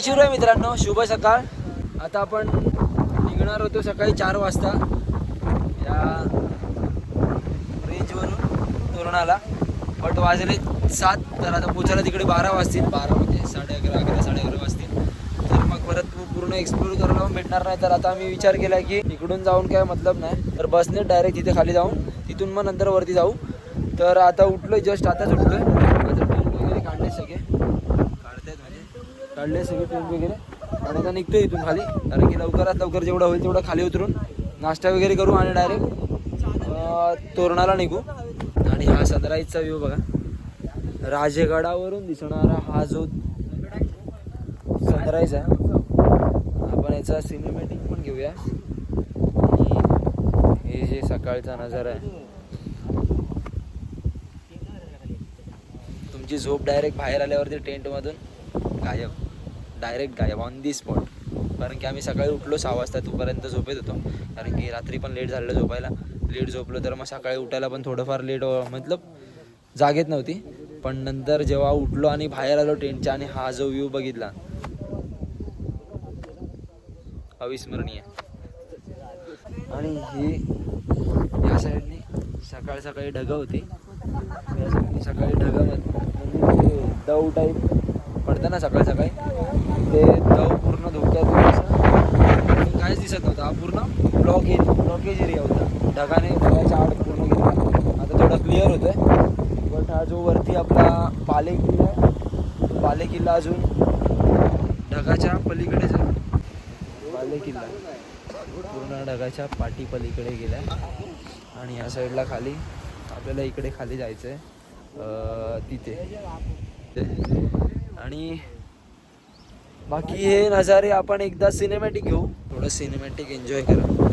शिवराय मित्रांनो, शुभ सकाळ. आता आपण निघणार होतो सकाळी 4 वाजता या रेंजवरून तोरणाला, बट वाजले 7. तर आता पोचायला तिकडे 12 वाजतील. 12 म्हणजे 11:30 11:30 वाजतील. तर मग परत पूर्ण एक्सप्लोर करायला भेटणार नाही. तर आता आम्ही विचार केला की इकडून जाऊन काय मतलब नाही, तर बसने डायरेक्ट तिथे खाली जाऊन तिथून मग नंतर वरती जाऊ. तर आता उठलोय, जस्ट आताच उठलोय. आता टेंट वगैरे काढले सगळे, काढले सगळे टेंट वगैरे, आणि आता निघतोय इथून खाली. कारण की लवकरात लवकर जेवढं होईल तेवढं खाली उतरून नाश्ता वगैरे करू आणि डायरेक्ट तोरणाला निघू. आणि हा सनराईजचा व्ह्यू बघा, राजगडावरून दिसणारा हा जो सनराईज आहे. आपण याचा सिनेमॅटिक पण घेऊया. हे जे सकाळचा नजारा आहे, तुमची झोप डायरेक्ट बाहेर आल्यावरती टेंटमधून गायब, डायरेक्ट गायब ऑन दी स्पॉट. कारण की आम्ही सकाळी उठलो 6 वाजता, तोपर्यंत झोपेत होतो. कारण की रात्री पण लेट झालेलं झोपायला. लेट झोपलो तर मग सकाळी उठायला पण थोडंफार लेट, मतलब जागेत नव्हती. पण नंतर जेव्हा उठलो आणि बाहेर आलो टेंटच्या आणि हा जो व्ह्यू बघितला, अविस्मरणीय. आणि ही या साईडनी सकाळ सकाळी ढगं होती. या साईडनी सकाळी ढगामध्ये दव टाईप पडतं ना सकाळ सकाळी, ते दव पूर्ण धोक्यात काहीच दिसत नव्हतं. हा पूर्ण ब्लॉकेज एरिया होता. ढगाने ढगाच्या आड पूर्ण गेला. आता थोडं क्लिअर होतं आहे. बट हा जो वरती आपला पाले किल्ला आहे, पाले किल्ला अजून ढगाच्या पलीकडेच आहे. पाले किल्ला पूर्ण ढगाच्या पाठी पलीकडे गेला आहे. आणि या साईडला खाली आपल्याला इकडे खाली जायचं आहे, तिथे. आणि बाकी हे नजारे आपण एकदा सिनेमॅटिक घेऊ, थोडं सिनेमॅटिक एन्जॉय करा.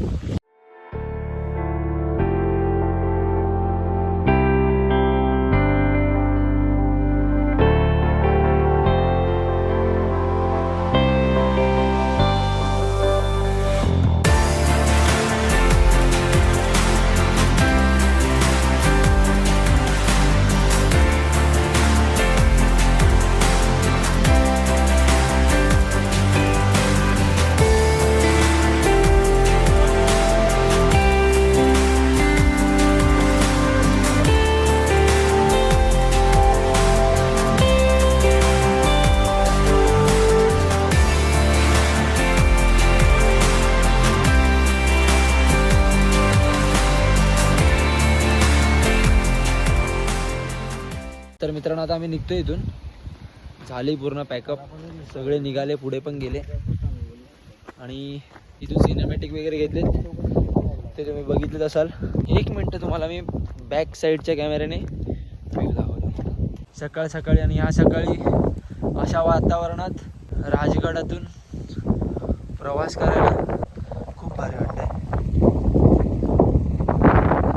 तर मित्रांनो, आता आम्ही निघतो इथून. झाली पूर्ण पॅकअप, सगळे निघाले, पुढे पण गेले. आणि इथून सिनेमॅटिक वगैरे घेतले, ते तुम्ही बघितलेत असाल. 1 मिनटं तुम्हाला मी बॅक साईडच्या कॅमेऱ्याने व्ह्यू दाखवतो. सकाळ सकाळी, आणि ह्या सकाळी अशा वातावरणात राजगडातून प्रवास करायला खूप भारी वाटतंय.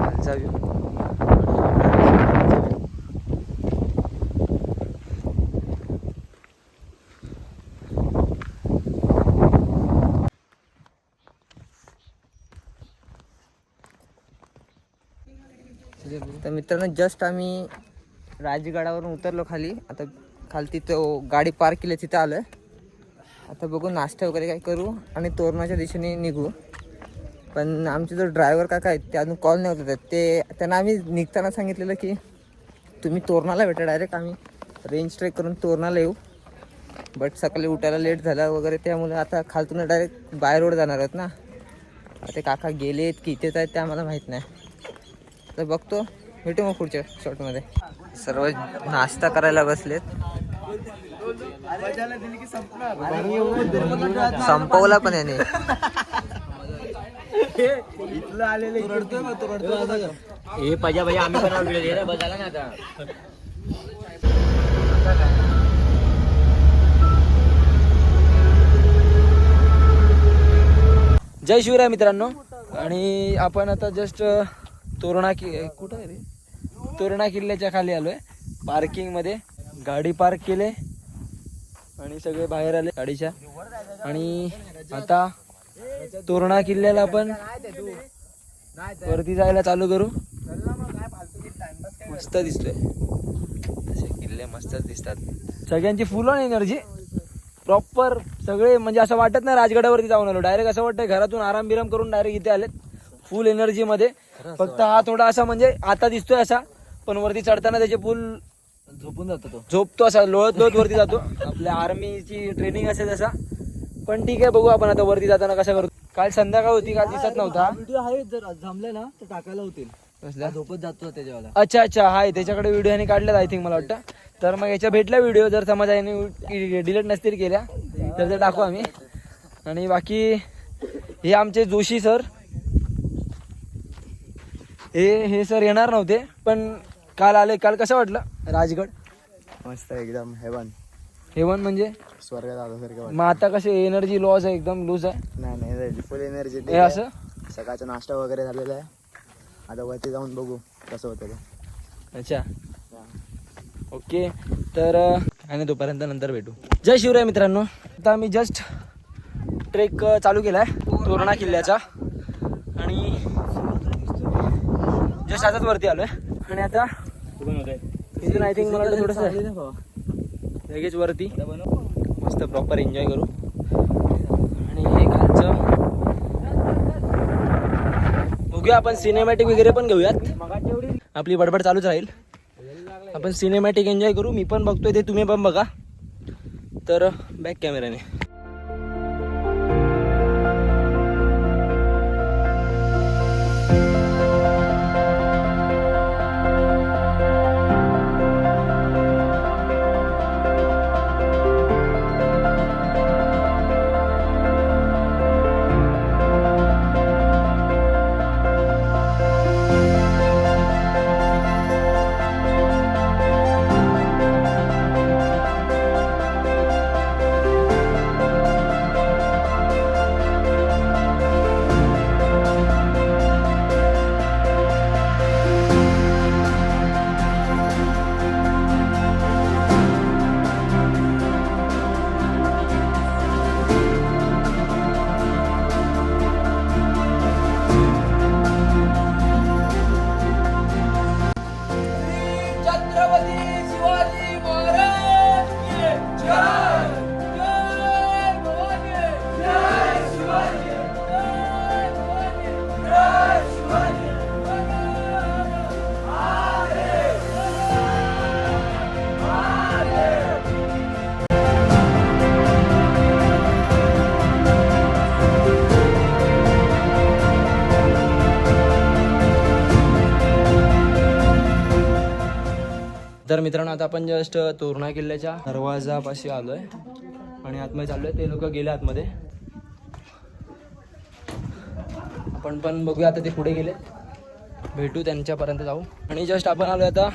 खालचा व्ह्यू, तर मित्रांनो, जस्ट आम्ही राजगडावरून उतरलो खाली. आता खाली तिथं गाडी पार्क केली, तिथं आलं. आता बघू, नाश्ता वगैरे काय करू आणि तोरणाच्या दिशेने निघू. पण आमचे जो ड्रायव्हर काका आहेत ते अजून कॉल नाही होत. ते त्यांना आम्ही निघताना सांगितलेलं की तुम्ही तोरणाला भेटा, डायरेक्ट आम्ही रेंज ट्रेक करून तोरणाला येऊ. बट सकाळी उठायला लेट झाला वगैरे, त्यामुळे आता खालतून डायरेक्ट बाय रोड जाणार आहेत ना. ते काका गेलेत की इथेच आहेत ते आम्हाला माहीत नाही. तर बघतो, भेटू मग पुढच्या शॉटमध्ये. सर्व नाश्ता करायला बसलेत. संपवला पण याने. हे पाहिजे भाई, आम्ही पण बघायला ना आता. जय शिवराय मित्रांनो. आणि आपण आता जस्ट तोरणा कुठं आहे रे, तोरणा किल्ल्याच्या खाली आलोय. पार्किंगमध्ये गाडी पार्क केले आणि सगळे बाहेर आले गाडीच्या. आणि आता तोरणा किल्ल्याला आपण वरती जायला चालू करू. मस्त दिसतोय, तसे किल्ले मस्तच दिसतात. सगळ्यांची फुल ऑन एनर्जी. प्रॉपर सगळे म्हणजे असं वाटत नाही राजगडावरती जाऊन आलो. डायरेक्ट असं वाटतं घरातून आराम बिराम करून डायरेक्ट इथे आलेत फुल एनर्जी मध्ये. फक्त हा थोडा असा म्हणजे आता दिसतोय असा, पण वरती चढताना त्याचे फुल झोपून जातो तो. झोपतो असा, लोळत लोळत वरती जातो. आपल्या आर्मीची ट्रेनिंग असेल तसा. पण ठीक आहे, बघू आपण आता वरती जाताना कसं करतो. काल संध्याकाळ होती, काल दिसत नव्हता. व्हिडिओ आहे, जर जमले ना तर टाकायला होतील. झोपत जातो त्याच्यावाला. अच्छा अच्छा, हाय त्याच्याकडे व्हिडिओ ह्याने काढलेला आय थिंक मला वाटतं. तर मग याच्या भेटल्या व्हिडिओ, जर समज याने डिलीट नसतील केल्या तर ते टाकू आम्ही. आणि बाकी हे आमचे जोशी सर, हे सर येणार नव्हते पण काल आले. काल कसं वाटलं राजगड? मस्त एकदम हेवन. हेवन म्हणजे स्वर्गात आल्यासारखं. मग आता कसे एनर्जी लॉस आहे, एकदम लूज आहे. नाही फुल एनर्जी. हे असं सकाळचा नाश्ता वगैरे झालेला आहे. आता वरती जाऊन बघू कसं होतं ते. अच्छा ओके, तर आणि तोपर्यंत नंतर भेटू. जय शिवराय मित्रांनो. आता आम्ही जस्ट ट्रेक चालू केला आहे तोरणा किल्ल्याचा आणि जस्ट आताच वरती आलोय. आणि आता इथून आय थिंक मला वाटतं थोडंसं लगेच वरती मस्त प्रॉपर एन्जॉय करू. आणि हे कालचं बघूया आपण, सिनेमॅटिक वगैरे पण घेऊयात. आपली बडबड चालूच राहील, आपण सिनेमॅटिक एन्जॉय करू. मी पण बघतोय ते, तुम्ही पण बघा. तर बॅक कॅमेराने तर मित्रांनो, आता आपण जस्ट तोरणा किल्ल्याच्या दरवाजापाशी आलोय आणि आतमध्ये चाललोय. ते लोक गेले आतमध्ये, आपण पण बघूया. आता ते पुढे गेले, भेटू त्यांच्यापर्यंत जाऊ. आणि जस्ट आपण आलोय आता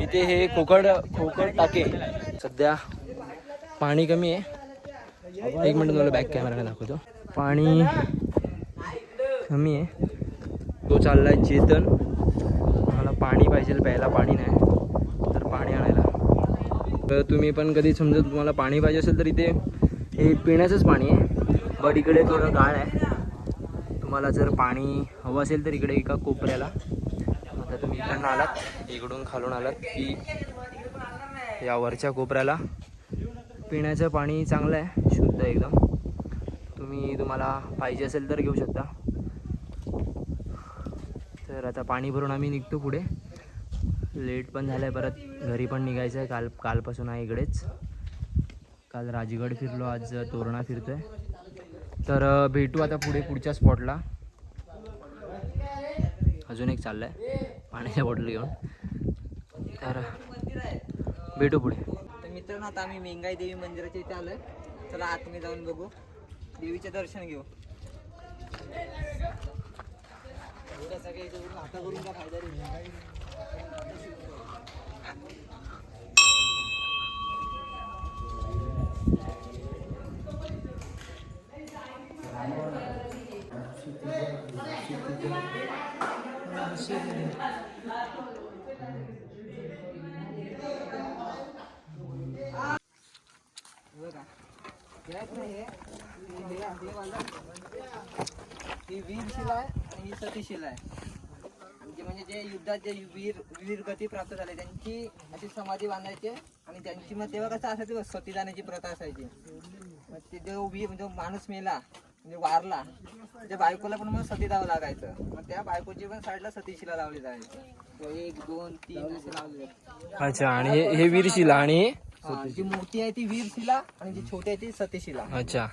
इथे. हे खोकड टाके, सध्या पाणी कमी आहे. एक मिनिट मला बॅक कॅमेराने दाखवतो. पाणी कमी आहे. तो चाललाय चेतन. मला पाणी पाहिजे, प्यायला पाणी नाही, तर पाणी आणायला. तर तुम्ही पण कधी समजा तुम्हाला पाणी पाहिजे असेल तर इथे हे पिण्याचंच पाणी आहे, बट इकडे थोडं गाळ आहे. तुम्हाला जर पाणी हवं असेल तर इकडे एका कोपऱ्याला, आता तुम्ही इकडनं आलात, इकडून खालून आलात की या वरच्या कोपऱ्याला पिण्याचं पाणी चांगलं आहे, शुद्ध एकदम. तुम्हाला पाहिजे असेल तर घेऊ शकता. तर आता पाणी भरून आम्ही निघतो पुढे. लेट पण झालं आहे, परत घरी पण निघायचं आहे. कालपासून आहे इकडेच. काल राजगड फिरलो, आज तोरणा फिरतो आहे. तर भेटू आता पुढे पुढच्या स्पॉटला. अजून एक चाललं आहे पाण्याच्या बॉटल घेऊन. तर भेटू पुढे. तर मित्रांनो, आता आम्ही मेंगाई देवी मंदिराच्या इथे आलोय. चला आतमध्ये जाऊन बघू, देवीचे दर्शन घेऊ. आता करून काय फायदा नाही. ही वीरशिला आहे आणि ही सतीशिला आहे. म्हणजे जे युद्धात जे वीर गती प्राप्त झाले त्यांची अशी समाधी बांधायचे आणि आणि त्यांची मग तेव्हा कसं असायचं बघ, सती जाण्याची प्रथा असायची. मग ते जो माणूस मेला म्हणजे वारला त्या बायकोला पण मग सती जावं लागायचं. मग त्या बायकोची पण साईडला सतीशिला लावली जायची. 1 2 3 असे लावले. अच्छा. आणि हे वीरशिला आणि जी मोठी आहे ती वीरशिला आणि जी छोटी आहे ती सतीशिला. अच्छा.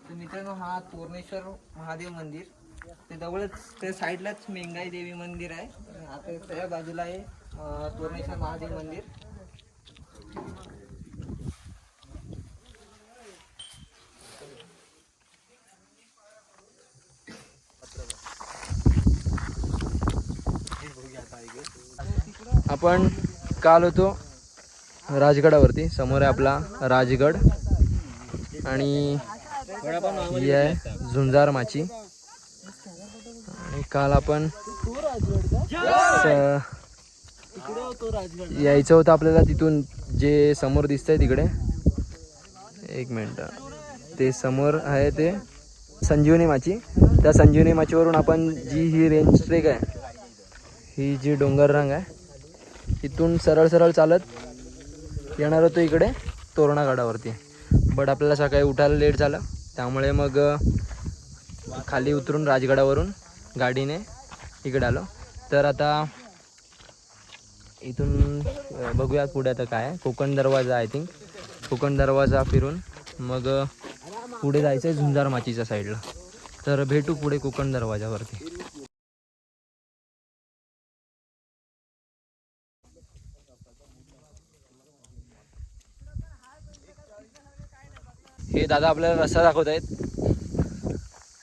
तर मित्रांनो हा तोरणेश्वर महादेव मंदिर, ते जवळच त्या साईडलाच मेंगाई देवी मंदिर आहे. आता त्या बाजूला आहे तोरणेश्वर महादेव मंदिर. आपण काल होतो राजगडावरती. समोर आहे आपला राजगड आणि ही आहे झुंजार माची. आणि काल आपण यायचं होतं आपल्याला तिथून, जे समोर दिसतंय तिकडे. 1 मिनिट. ते समोर आहे ते संजीवनी माची. त्या संजीवनी माचीवरून आपण जी ही रेंज ट्रेक आहे, ही जी डोंगर रांग आहे, इथून सरळ सरळ चालत येणार होतो इकडे तोरणागडावरती. बट आपल्याला सकाळी उठायला लेट झालं, त्यामुळे मग खाली उतरून राजगडावरून गाडीने इकडे आलो. तर आता इथून बघूया पुढे आता काय आहे. कोकण दरवाजा, आय थिंक कोकण दरवाजा फिरून मग पुढे जायचं आहे झुंजार माचीच्या साईडला. तर भेटू पुढे कोकण दरवाजावरती. हे दादा आपल्याला रस्ता दाखवत आहेत.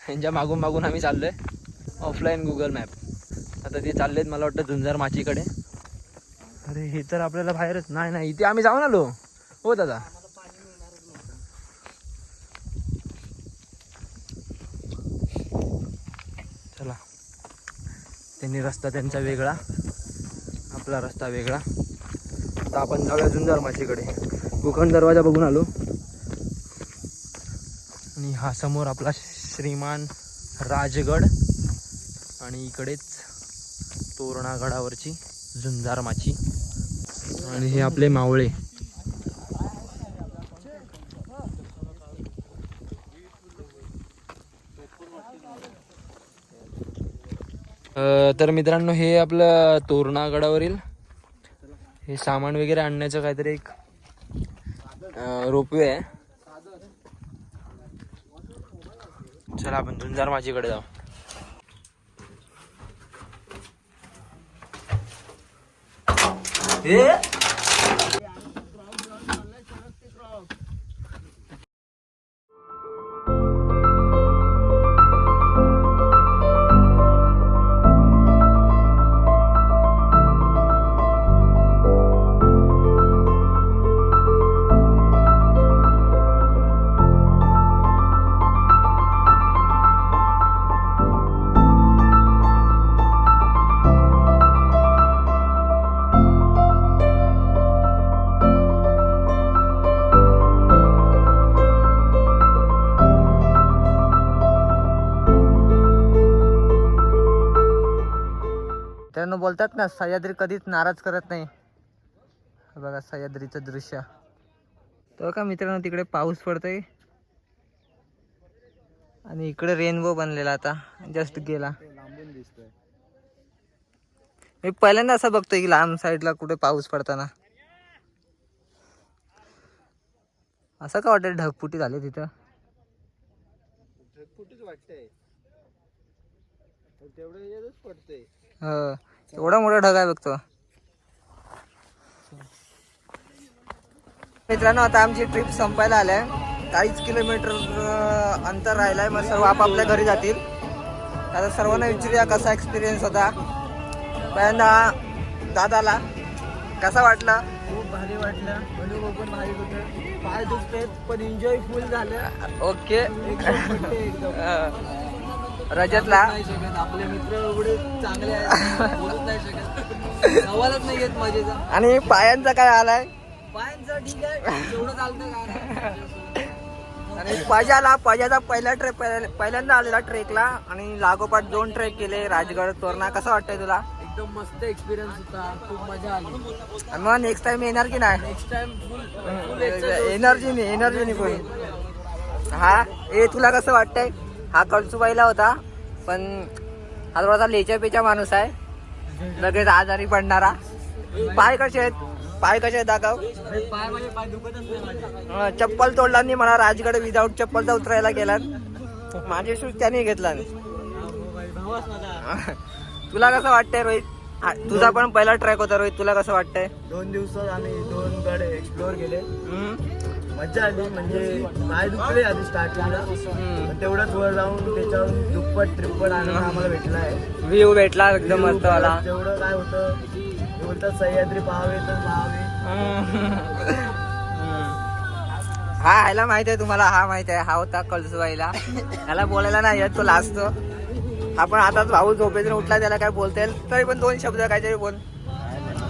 यांच्या मागून मागून आम्ही चाललोय ऑफलाईन गुगल मॅप. आता ते चाललेत मला वाटतं झुंजार माचीकडे. अरे हे तर आपल्याला बाहेरच. नाही इथे आम्ही जाऊन आलो हो दादा. चला, त्यांनी रस्ता त्यांचा वेगळा, आपला रस्ता वेगळा. आता आपण जाऊया झुंजार माचीकडे. कोकण दरवाजा बघून आलो आणि हा समोर आपला श्रीमान राजगड आणि इकडेच तोरणागडावरची झुंजार माची. आणि हे आपले मावळे. तर मित्रांनो हे आपलं तोरणागडावरील हे सामान वगैरे आणण्याचं काहीतरी एक रोपवे आहे. चला आपण झुंजार माचीकडे जाऊ. त्यांना बोलतात ना, सह्याद्री कधीच नाराज करत नाही. बघा सह्याद्रीचं दृश्य. तो का मित्रांनो तिकडे पाऊस पडतोय आणि इकडे रेनबो बनलेला आता जस्ट गेला. मी पहिल्यांदा असं बघतोय की लांब साईडला कुठे पाऊस पडताना. असं का वाटेल ढगफुटी झाली तिथं. ढगफुटीच वाटतंय, तेवढं याच्यातच पडतंय. एवढा मोठा ढग आहे बघतो. मित्रांनो आता आमची ट्रिप संपायला आल्या. 40 किलोमीटर अंतर राहिलंय. मग सर्व आपापल्या घरी जातील. आता सर्वांना विचारूया कसा एक्सपिरियन्स होता. पहिल्यांदा दादाला कसा वाटला. खूप भारी वाटलं, अनुभव पण भारी होतं. पाय दुखतात पण एन्जॉय फुल झालं. ओके. एकदम रजतला आपले मित्र एवढे चांगले आहेत, बोलूच नाही शकत. सवालच नाही येत मजेचा. आणि पायांचा काय आलाय. पायांचा ठीक आहे, जेवढं चालतं काय आणि पजाचा पहिला ट्रेक पहिल्यांदा आलेला ट्रेकला आणि लागोपाठ 2 ट्रेक केले राजगड तोरणा. कसं वाटतंय तुला? एकदम मस्त एक्सपिरियन्स होता, खूप मजा आली. आणि मग नेक्स्ट टाइम येणार की नाही? नेक्स्ट टाइम फुल एनर्जी पण. हा तुला कसं वाटतंय? हा कळसुबाईला होता पण हा थोडासा लेच्या पेच्या माणूस आहे, लगेच आजारी पडणारा. पाय कसे आहेत दाखव. पाय म्हणजे पाय दुखतच नाही माझे. चप्पल तोडला नाही म्हणा, राजगड विदाऊट चप्पलचा उतरायला गेला. माझे शूज त्याने घेतला नाही. भावाच माझा. तुला कसं वाटतंय रोहित? तुझा पण पहिला ट्रॅक होता रोहित, तुला कसं वाटतंय? 2 दिवसात आम्ही 2 गड एक्सप्लोअर केले. मजा आली, म्हणजे पाय दुखले आधी स्टार्टिंगला, पण तेवढंच वर जाऊन त्याच्यावरून दुप्पट ट्रिप्पट आनंद आम्हाला भेटला आहे. व्ह्यू भेटला एकदम मस्त वाला. जेवढं काय होतं ते बोलतात सह्याद्री पाहावे तर पाहावे. हा ह्याला माहित आहे तुम्हाला, हा माहित आहे, हा होता कळसुबाईला. ह्याला बोलायला नाही येत, तो लाजतो. आपण आताच भाऊ झोपेतून उठला, त्याला काय बोलता येईल तरी पण 2 शब्द काहीतरी बोल.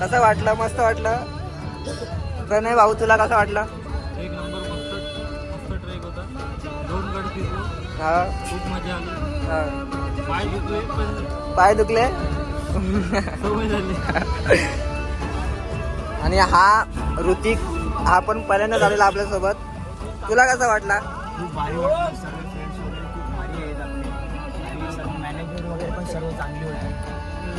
कसं वाटलं? मस्त वाटलं. प्रणय भाऊ तुला कसं वाटलं? एक नंबर मस्त ट्रेक होता. 2 गड फिरलो, हा, खूप मजा आली. हा. पाय दुखले पण पाय दुखले. सवय झाली. आणि हा ऋतिक, हा पण पहिल्यांदा झालेला आपल्यासोबत. तुला कसं वाटला? खूप भारी वाटलं. सर्व फ्रेंड्स वगैरे खूप भारी आहेत आपले, आणि सर्व मॅनेजर वगैरे पण सर्व चांगली होती.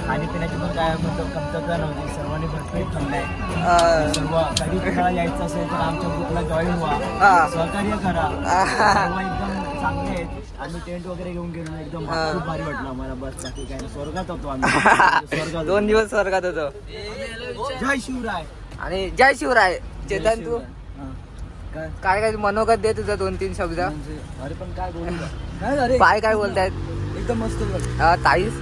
खाण्यापिण्याची पण काय कमतरता नव्हती, सर्वांनी भरपूर खाल्लं आहे. सर्व कधी तुम्हाला यायचं असेल तर आमच्या ग्रुपला जॉईन व्हा, सहकार्य करा. सर्व एकदम चांगले आहेत. आम्ही टेंट वगैरे घेऊन गेलो, एकदम खूप भारी वाटलं आम्हाला. बस बाकी काय नाही, स्वर्गात होतो आम्ही. स्वर्गात 2 दिवस स्वर्गात होतो. जय शिवराय. आणि जय शिवराय. चेतन तू काय काय मनोगत दे तुझं 2-3 शब्द. अरे पण काय बोलू काय? अरे पाय काय बोलतायत? एकदम मस्त झालं. ताईस.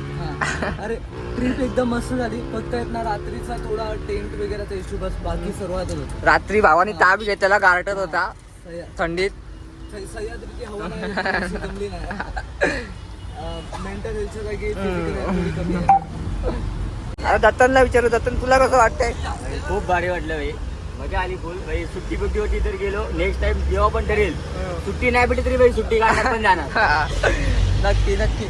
अरे ट्रिप एकदम मस्त झाली. फक्त आहेत ना रात्रीचा थोडा टेंट वगैरेचा इश्यू, बस बाकी सर्वात होतं. रात्री भावाने ताप घेतला, गारटत होता थंडीत. सह्याद्रीची हवा नाही, जमली नाही. मेंटल हेल्थच्या जागी physical health थोडी कमी आहे. अरे दत्तनला विचारू, दत्तन तुला कसं वाटतंय? खूप भारी वाटलं भाई, मजा आली फुल भाई. सुट्टी बिट्टी होती तर गेलो. नेक्स्ट टाइम जेव्हा पण ठरेल, सुट्टी नाही भेटली तरी भाई सुट्टी काढणार पण जाणार. नक्की.